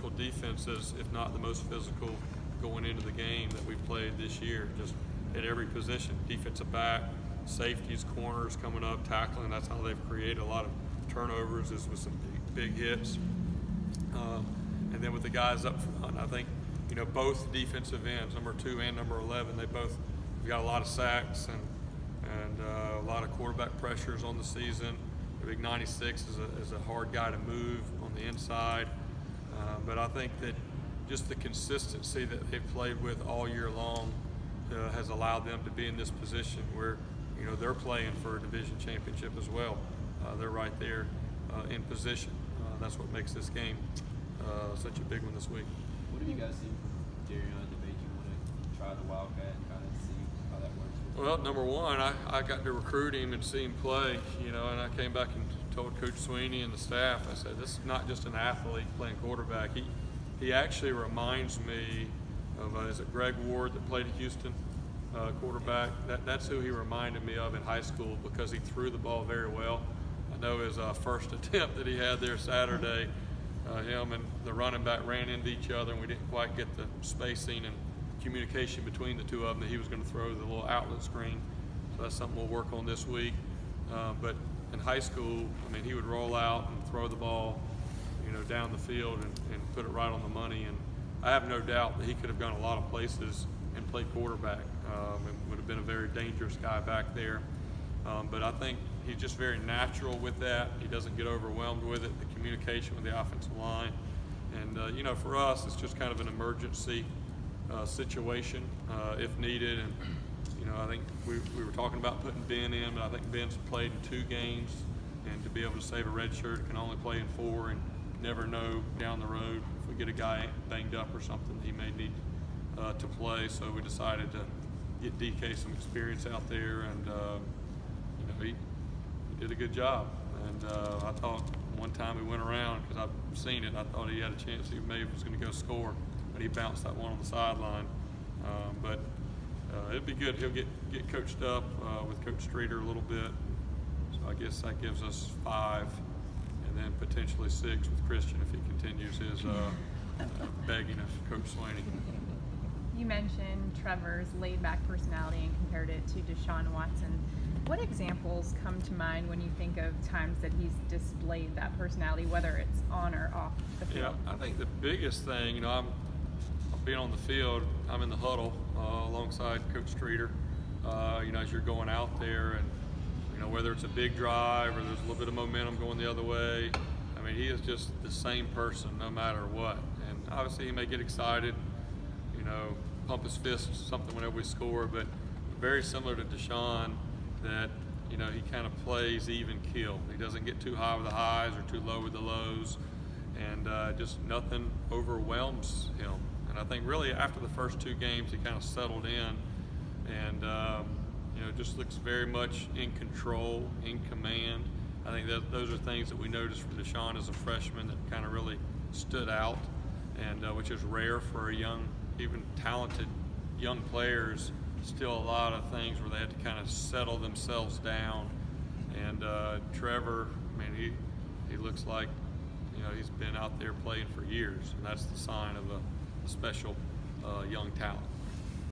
physical defenses, if not the most physical, going into the game that we've played this year. Just at every position, defensive back, safeties, corners coming up, tackling. That's how they've created a lot of turnovers, is with some big hits. And then with the guys up front, I think, you know, both defensive ends, number 2 and number 11, we got a lot of sacks and a lot of quarterback pressures on the season. The big 96 is a hard guy to move on the inside. But I think that just the consistency that they've played with all year long has allowed them to be in this position where, you know, they're playing for a division championship as well. They're right there in position. That's what makes this game such a big one this week. What have you guys seen from Darion that made you want to try the Wildcat and kind of see how that works? Well, number one, I got to recruit him and see him play, you know, and I came back and told Coach Sweeney and the staff, I said, this is not just an athlete playing quarterback. He actually reminds me of, is it Greg Ward that played at Houston, quarterback? That's who he reminded me of in high school, because he threw the ball very well. I know his first attempt that he had there Saturday, him and the running back ran into each other, and we didn't quite get the spacing and communication between the two of them that he was going to throw the little outlet screen. So that's something we'll work on this week. But in high school, I mean, he would roll out and throw the ball, you know, down the field and put it right on the money. And I have no doubt that he could have gone a lot of places and played quarterback. And would have been a very dangerous guy back there. But I think he's just very natural with that. He doesn't get overwhelmed with it, the communication with the offensive line. And, you know, for us, it's just kind of an emergency situation if needed. And, you know, I think we were talking about putting Ben in, but I think Ben's played in 2 games. And to be able to save a red shirt, can only play in 4, and never know down the road if we get a guy banged up or something, he may need to play. So we decided to get DK some experience out there, and you know, he did a good job. And I thought one time he went around, because I've seen it, I thought he had a chance he maybe was going to go score, but he bounced that one on the sideline. But it'd be good. He'll get coached up with Coach Streeter a little bit. So I guess that gives us 5, and then potentially 6 with Christian if he continues his begging of Coach Sweeney. You mentioned Trevor's laid-back personality and compared it to Deshaun Watson. What examples come to mind when you think of times that he's displayed that personality, whether it's on or off the field? Yeah, I think the biggest thing, you know, I'm being on the field, I'm in the huddle alongside Coach Streeter, you know, as you're going out there, and, you know, whether it's a big drive or there's a little bit of momentum going the other way, I mean, he is just the same person no matter what. And obviously he may get excited, you know, pump his fist something whenever we score, but very similar to Deshaun, that, you know, he kind of plays even keel. He doesn't get too high with the highs or too low with the lows, and just nothing overwhelms him. And I think really after the first 2 games he kind of settled in, and you know, just looks very much in control, in command. I think that those are things that we noticed from Deshaun as a freshman that kind of really stood out, and which is rare for a young, even talented young players. Still a lot of things where they had to kind of settle themselves down. And Trevor, I mean, he looks like, you know, he's been out there playing for years, and that's the sign of a special young talent.